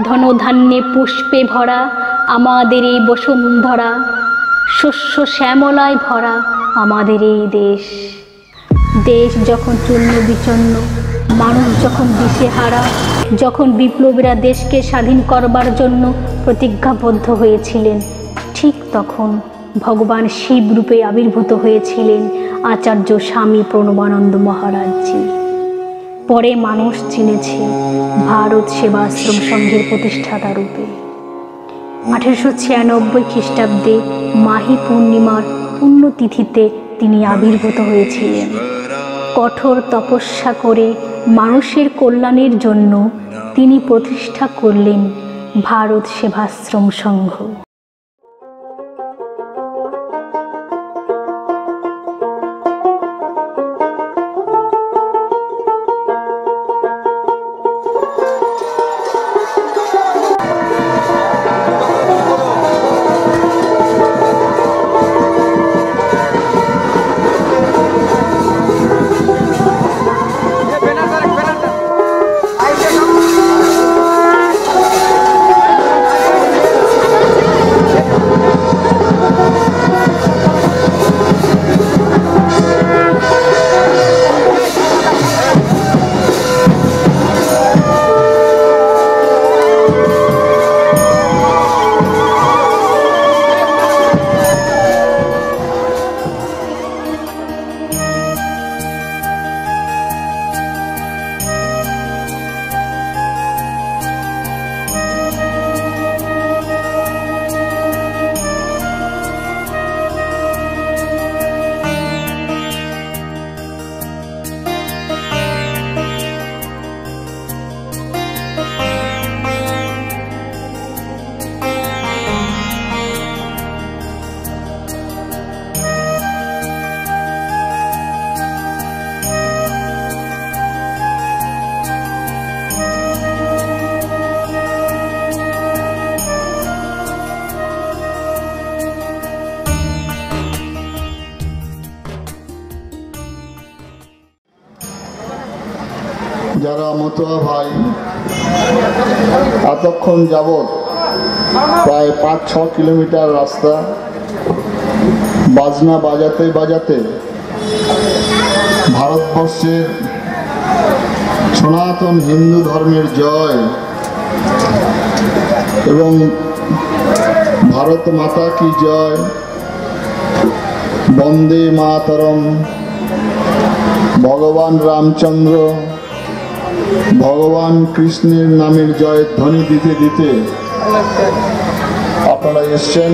ধনধান্যে পুষ্পে ভরা আমাদের এই বসুন্ধরা, শস্য শ্যামলায় ভরা আমাদের এই দেশ। দেশ যখন চূর্ণ বিচন্ন, মানুষ যখন দিশেহারা, যখন বিপ্লবীরা দেশকে স্বাধীন করবার জন্য প্রতিজ্ঞাবদ্ধ হয়েছিলেন, ঠিক তখন ভগবান শিব রূপে আবির্ভূত হয়েছিলেন আচার্য স্বামী প্রণবানন্দ মহারাজজি। পরে মানুষ চিনেছে ভারত সেবাশ্রম সংঘের প্রতিষ্ঠাতা রূপে। 1896 খ্রিস্টাব্দে মাহি পূর্ণিমার পুণ্যতিথিতে তিনি আবির্ভূত হয়েছিলেন। কঠোর তপস্যা করে মানুষের কল্যাণের জন্য তিনি প্রতিষ্ঠা করলেন ভারত সেবাশ্রম সংঘ। যারা মতুয়া ভাই এতক্ষণ যাবৎ প্রায় 5-6 কিলোমিটার রাস্তা বাজনা বাজাতে বাজাতে ভারতবর্ষের সনাতন হিন্দু ধর্মের জয় এবং ভারত মাতা কি জয়, বন্দে মাতরম, ভগবান রামচন্দ্র, ভগবান কৃষ্ণের নামের জয় ধ্বনি দিতে দিতে আপনারা এসছেন।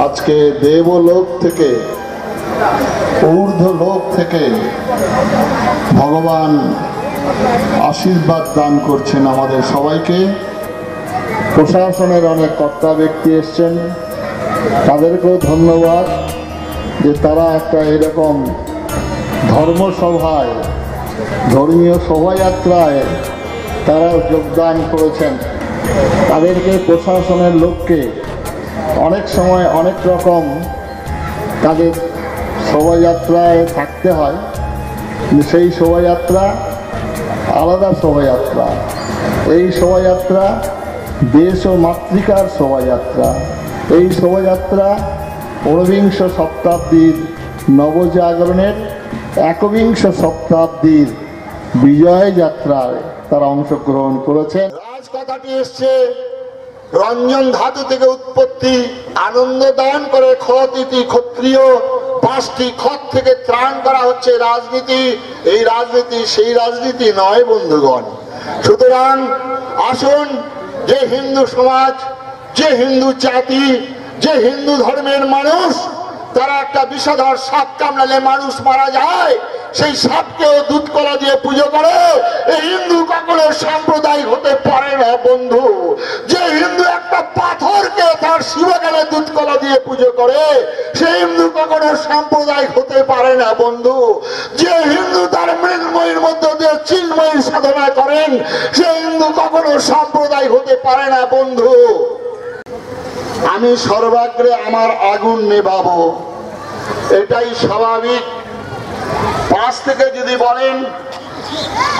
আজকে দেবলোক থেকে, ঊর্ধ্বলোক থেকে ভগবান আশীর্বাদ দান করছেন আমাদের সবাইকে। প্রশাসনের অনেক কর্তা ব্যক্তি এসছেন, তাদেরকেও ধন্যবাদ যে তারা একটা এরকম ধর্মসভায়, ধর্মীয় শোভাযাত্রায় তারাও যোগদান করেছেন। তাদেরকে, প্রশাসনের লোককে অনেক সময় অনেক রকম তাদের শোভাযাত্রায় থাকতে হয়, সেই শোভাযাত্রা আলাদা শোভাযাত্রা। এই শোভাযাত্রা দেশ ও মাতৃকার শোভাযাত্রা। এই শোভাযাত্রা ঊনবিংশ শতাব্দীর নবজাগরণের একবিংশ শতাব্দীর বিজয় যাত্রায় তারা অংশগ্রহণ করেছেন। রাজ কথাটি এসছে রঞ্জন ধাতু থেকে উৎপত্তি, আনন্দ দান করে খত ইতি ক্ষত্রিয়, 5টি খত থেকে ত্রাণ করা হচ্ছে রাজনীতি। এই রাজনীতি সেই রাজনীতি নয় বন্ধুগণ। সুতরাং আসুন, যে হিন্দু সমাজ, যে হিন্দু জাতি, যে হিন্দু ধর্মের মানুষ, তারা একটা বিষধর সাপ কামড়ালে মানুষ মারা যায়, সেই সাপকেও দুধ কলা দিয়ে পুজো করে। এই হিন্দু কখনো সাম্প্রদায়িক হতে পারে না বন্ধু। যে হিন্দু একটা পাথরকে তার শিবগালে দুধ কলা দিয়ে পুজো করে, সেই হিন্দু কখনো সাম্প্রদায়িক হতে পারে না বন্ধু। যে হিন্দু তার মৃন্ময়ীর মধ্যে দিয়ে চিন্ময়ী সাধনা করেন, সেই হিন্দু কখনো সাম্প্রদায়িক হতে পারে না বন্ধু। আমি সর্বাগ্রে আমার আগুন নেভাবো, এটাই স্বাভাবিক। পাশ থেকে যদি বলেন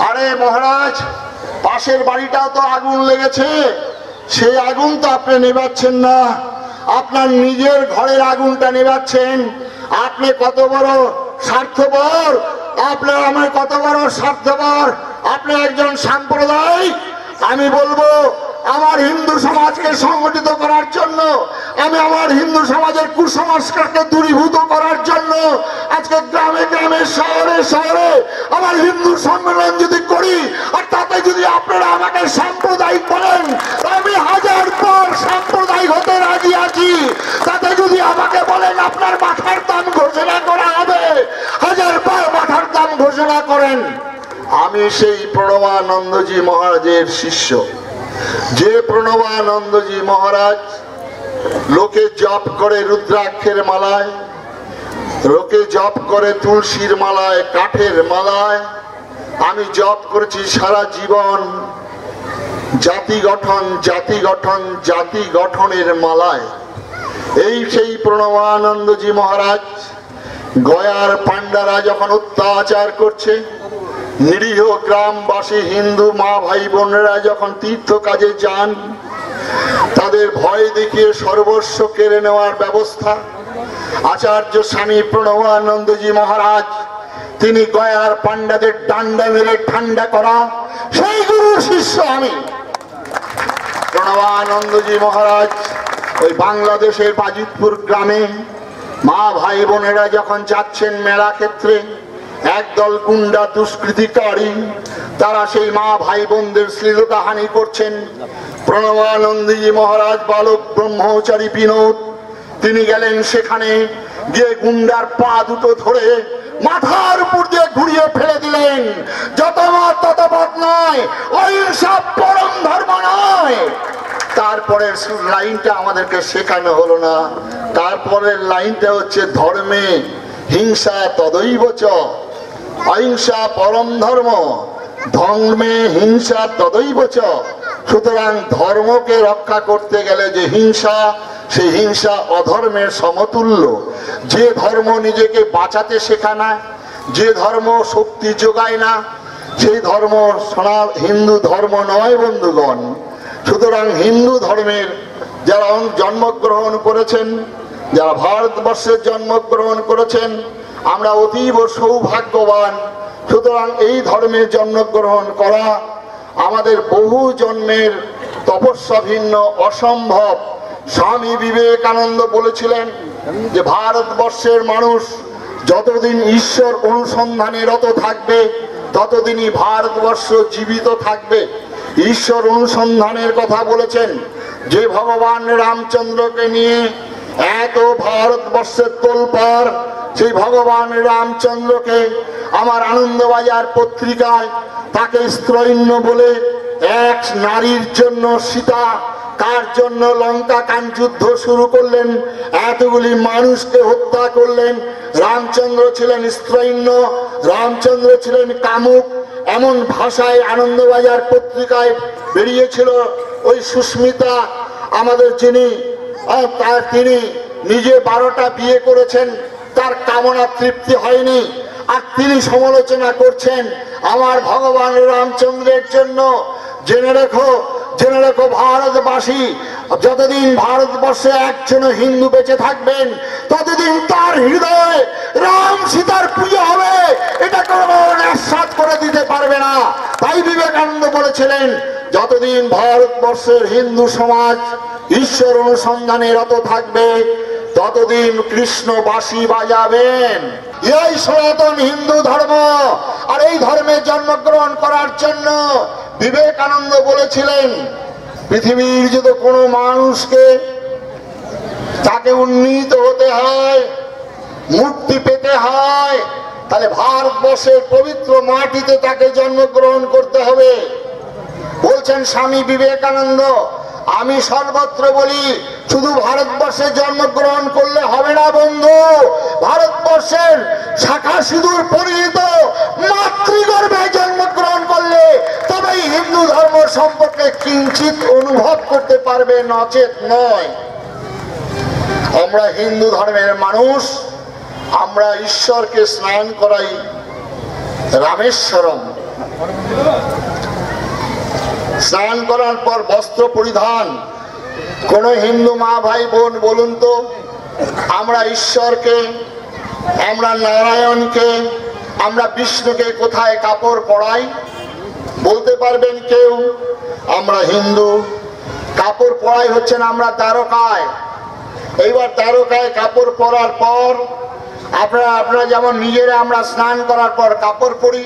আরে মহারাজ পাশের বাড়িটাও তো আগুন লেগেছে, সেই আগুন তো আপনি নেভাচ্ছেন না, আপনার নিজের ঘরের আগুনটা নেভাচ্ছেন। আপনি কত বড় স্বার্থপর, আপনার আমার কত বড় স্বার্থপর। আপনি একজন সাম্প্রদায়িক। আমি বলবো আমার হিন্দু সমাজকে সংগঠিত করার জন্য, আমি আমার হিন্দু সমাজের কুসংস্কারকে দূরীভূত করার জন্য আজকে গ্রামে গ্রামে শহরে শহরে আমার হিন্দু সম্মেলন যদি করি, আর তাতে যদি আপনারা আমাকে সাম্প্রদায়িক বলেন, আমি 1000 বার সাম্প্রদায়িক হতে রাজি আছি। তাতে যদি আমাকে বলেন আপনার মাথার দাম ঘোষণা করা হবে, 1000 বার মাথার দাম ঘোষণা করেন। আমি সেই প্রণবানন্দজি মহারাজের শিষ্য, যে প্রণবানন্দজি মহারাজ লোকে জপ করে রুদ্রাক্ষের মালায়, লোকে জপ করে তুলসীর মালায়, কাঠের মালায়। আমি জপ করেছি সারা জীবন জাতি গঠন, জাতি গঠন, জাতি গঠনের মালায়। এই সেই প্রণবানন্দজি মহারাজ গয়ার পান্ডারা যখন অত্যাচার করছে, নিরীহ গ্রামবাসী হিন্দু মা ভাই বোনেরা যখন তীর্থ কাজে যান, তাদের ভয় দেখিয়ে সর্বস্ব কেড়ে নেওয়ার ব্যবস্থা আচার্য স্বামী প্রণবানন্দজি মহারাজ, তিনি গয়ার পান্ডাদের ডান্ডা মেরে ঠান্ডা করা সেই গুরুর শিষ্য আমি। প্রণবানন্দজি মহারাজ ওই বাংলাদেশের বাজিতপুর গ্রামে মা ভাই বোনেরা যখন যাচ্ছেন মেলা ক্ষেত্রে, একদল গুন্ডা দুষ্কৃতিকারী তারা সেই মা ভাই বোনদের শ্লীলতাহানি করছেন। প্রণবানন্দজি মহারাজ বালক ব্রহ্মচারী বিনোদ তিনি গেলেন সেখানে, গিয়ে গুন্ডার পা দুটো ধরে মাথার উপর দিয়ে ঘুরিয়ে ফেলে দিলেন। যত মত তত পথ নয়, অহিংসা পরম ধর্ম নয়। তারপরের লাইনটা আমাদেরকে শেখানো হলো না। তারপরের লাইনটা হচ্ছে ধর্মে হিংসা তদৈব চ, অহিংসা পরম ধর্ম, ধর্মে হিংসা তদৈব চ। সুতরাং ধর্মকে রক্ষা করতে গেলে যে হিংসা, সেই হিংসা অধর্মের সমতুল্য। যে ধর্ম নিজেকে বাঁচাতে শেখায় না, যে ধর্ম শক্তি যোগায় না, সেই ধর্ম হিন্দু ধর্ম নয় বন্ধুগণ। সুতরাং হিন্দু ধর্মের যারা জন্মগ্রহণ করেছেন, যারা ভারতবর্ষের জন্মগ্রহণ করেছেন, আমরা অতীব সৌভাগ্যবান। সুতরাং এই ধর্মে জন্মগ্রহণ করা আমাদের বহু জন্মের তপস্যা ভিন্ন অসম্ভব। স্বামী বিবেকানন্দ বলেছিলেন যে ভারতবর্ষের মানুষ যতদিন ঈশ্বর অনুসন্ধানে রত থাকবে, ততদিনই ভারতবর্ষ জীবিত থাকবে। ঈশ্বর অনুসন্ধানের কথা বলেছেন, যে ভগবান রামচন্দ্রকে নিয়ে এত ভারতবর্ষের তোলপাড়, সেই ভগবান রামচন্দ্রকে আমার আনন্দবাজার পত্রিকায় তাকে স্ত্রৈন্য বলে এক নারীর জন্য সীতা, কার জন্য লঙ্কা কান যুদ্ধ শুরু করলেন, এতগুলি মানুষকে হত্যা করলেন। রামচন্দ্র ছিলেন স্ত্রৈন্য, রামচন্দ্র ছিলেন কামুক, এমন ভাষায় আনন্দবাজার পত্রিকায় বেরিয়েছিল। ওই সুস্মিতা আমাদের যিনি, তিনি নিজে 12টা বিয়ে করেছেন, তার কামনা তৃপ্তি হয়নি, আর তিনি সমালোচনা করছেন আমার ভগবান রামচন্দ্রের জন্য। জেনে রেখো, জেনে রেখো ভারতবাসী, যতদিন ভারতবর্ষে একজন হিন্দু বেঁচে থাকবেন, ততদিন তার হৃদয়ে রাম সীতার পুজো হবে, এটা কোনো নিঃস্বাদ করে দিতে পারবে না। তাই বিবেকানন্দ বলেছিলেন, যতদিন ভারতবর্ষের হিন্দু সমাজ ঈশ্বর অনুসন্ধানে রত থাকবে, ততদিন কৃষ্ণ বাঁশি বাজাবেন। এই সনাতন হিন্দু ধর্ম। আর এই ধর্মে জন্মগ্রহণ করার জন্য বিবেকানন্দ বলেছিলেন, পৃথিবীর যদি কোনো মানুষকে তাকে উন্নীত হতে হয়, মুক্তি পেতে হয়, তাহলে ভারতবর্ষের পবিত্র মাটিতে তাকে জন্মগ্রহণ করতে হবে। বলছেন স্বামী বিবেকানন্দ, আমি সর্বত্র বলি শুধু ভারতবর্ষে জন্মগ্রহণ করলে হবে না বন্ধু, ভারতবর্ষের শাখা সিঁদুর পরিহিত মাতৃগর্ভে জন্মগ্রহণ করলে তবেই হিন্দু ধর্ম সম্পর্কে কিঞ্চিত অনুভব করতে পারবে, নচেত নয়। আমরা হিন্দু ধর্মের মানুষ, আমরা ঈশ্বরকে স্নান করাই রামেশ্বরম। স্নান করার পর বস্ত্র পরিধান। কোন হিন্দু মা ভাই বোন বলুন তো, আমরা ঈশ্বরকে, আমরা নারায়ণকে, আমরা বিষ্ণুকে কোথায় কাপড় পরাই? বলতে পারবেন কেউ? আমরা হিন্দু কাপড় পরাই হচ্ছেন আমরা দ্বারকায়। এইবার দ্বারকায় কাপড় পরার পর আপনারা যেমন নিজেরা আমরা স্নান করার পর কাপড় পরি,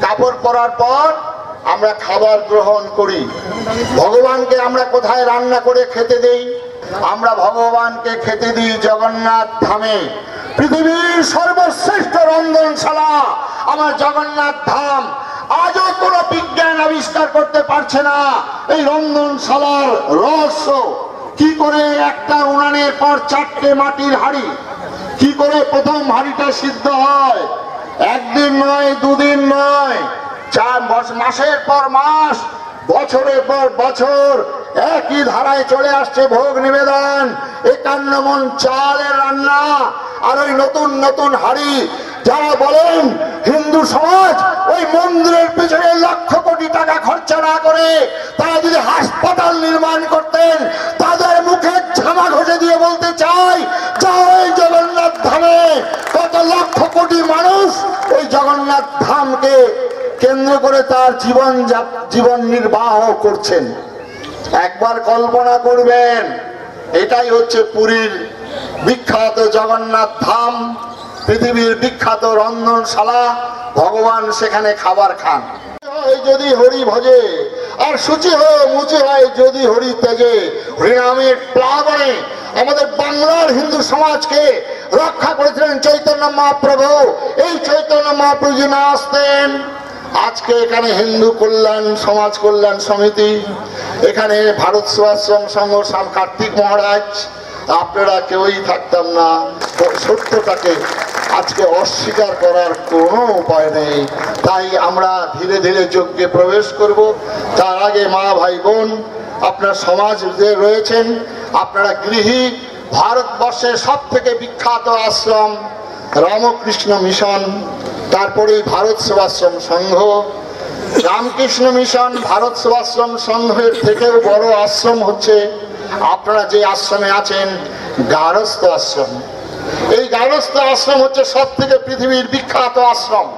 কাপড় পরার পর আমরা খাবার গ্রহণ করি। ভগবানকে আমরা কোথায় রান্না করে খেতে দেই? আমরা ভগবানকে খেতে দিই জগন্নাথ ধামে। পৃথিবীর সর্বশ্রেষ্ঠ রন্ধনশালা আমার জগন্নাথ ধাম। আজও কোনো বিজ্ঞান আবিষ্কার করতে পারছে না এই রন্ধনশালার রহস্য। কি করে একটা উনানের পর 4টে মাটির হাঁড়ি, কি করে প্রথম হাঁড়িটা সিদ্ধ হয়? একদিন নয়, দুদিন নয়, 4 মাসের পর মাস, বছরের পর বছর একই ধারায় চলে আসছে ভোগ নিবেদন। 51 মণ চালের রান্না আর ওই নতুন নতুন হাঁড়ি। যারা বলেন হিন্দু সমাজ ওই মন্দিরের পেছনে লক্ষ কোটি টাকা খরচা না করে তারা যদি হাসপাতাল নির্মাণ করতেন, তাদের মুখে ঝামা ঘষে দিয়ে বলতে চাই, যাও এই জগন্নাথ ধামে কত লক্ষ কোটি মানুষ ওই জগন্নাথ ধামকে কেন্দ্র করে তার জীবন নির্বাহ করছেন। একবার কল্পনা করবেন, এটাই হচ্ছে পুরীর বিখ্যাত জগন্নাথ ধাম, পৃথিবীর বিখ্যাত রন্ধনশালা। ভগবান সেখানে খাবার খান। যদি হরি ভজে আর শুচি হয় মুচি হয় যদি হরি তেজে। হরিনামের প্লাবনে আমাদের বাংলার হিন্দু সমাজকে রক্ষা করেছিলেন চৈতন্য মহাপ্রভু। এই চৈতন্য মহাপ্রভু যদি না আসতেন, আজকে এখানে হিন্দু কল্যাণ সমাজ কল্যাণ সমিতি, এখানে ভারত সেবাশ্রম সংঘ কার্তিক মহারাজ, আপনারা কেউই থাকতাম না। সত্যটাকে আজকে অস্বীকার করার কোনো উপায় নেই। তাই আমরা ধীরে ধীরে যজ্ঞে প্রবেশ করব। তার আগে মা ভাই বোন, আপনার সমাজ যে রয়েছেন, আপনারা গৃহী। ভারতবর্ষের সব থেকে বিখ্যাত আশ্রম রামকৃষ্ণ মিশন, তারপরেই ভারত সেবাশ্রম সংঘ। রামকৃষ্ণ মিশন ভারত সেবাশ্রম সংঘের থেকেও বড় আশ্রম হচ্ছে আপনারা যে আশ্রমে আছেন, গারস্থ আশ্রম। এই গারস্থ আশ্রম হচ্ছে সব থেকে পৃথিবীর বিখ্যাত আশ্রম।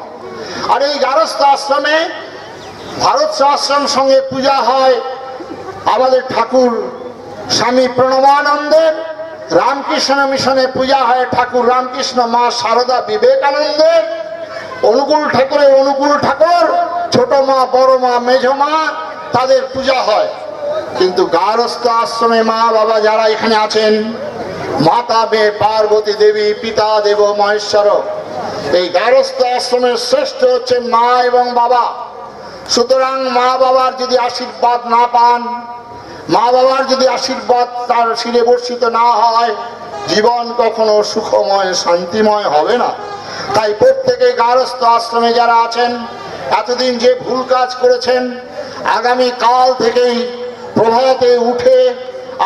আর এই গারস্থ আশ্রমে ভারত সেবাশ্রম সঙ্গে পূজা হয় আমাদের ঠাকুর স্বামী প্রণবানন্দের। রামকৃষ্ণ মিশনে পূজা হয় ঠাকুর রামকৃষ্ণ মা শারদা বিবেকানন্দের। অনুকূল ঠাকুরের অনুকূল ঠাকুর, ছোট মা, বড় মা, মেঝ মা, তাদের পূজা হয়। কিন্তু গারস্থ আশ্রমে মা বাবা যারা এখানে আছেন, মাতা বে পার্বতী দেবী, পিতা দেব মহেশ্বর। এই গারস্থ আশ্রমের শ্রেষ্ঠ হচ্ছেন মা এবং বাবা। সুতরাং মা বাবার যদি আশীর্বাদ না পান, মা বাবার যদি আশীর্বাদ তার শিরে বর্ষিত না হয়, জীবন কখনো সুখময় শান্তিময় হবে না। তাই প্রত্যেকে গারস্থ আশ্রমে যারা আছেন, এতদিন যে ভুল কাজ করেছেন, আগামী কাল থেকেই প্রভাতে উঠে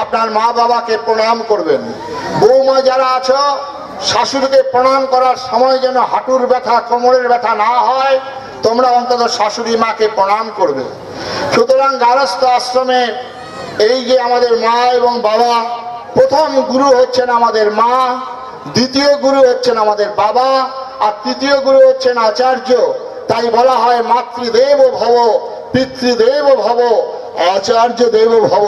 আপনার মা বাবাকে প্রণাম করবেন। বৌমা যারা আছো, শাশুড়িকে প্রণাম করার সময় যেন হাঁটুর ব্যথা, কোমরের ব্যথা না হয়, তোমরা অন্তত শাশুড়ি মাকে প্রণাম করবে। সুতরাং গারস্থ আশ্রমে এই যে আমাদের মা এবং বাবা, প্রথম গুরু হচ্ছেন আমাদের মা, দ্বিতীয় গুরু হচ্ছেন আমাদের বাবা, আর তৃতীয় গুরু হচ্ছেন আচার্য। তাই বলা হয় মাতৃদেব ভব, পিতৃদেব ভব, আচার্য দেব ভব।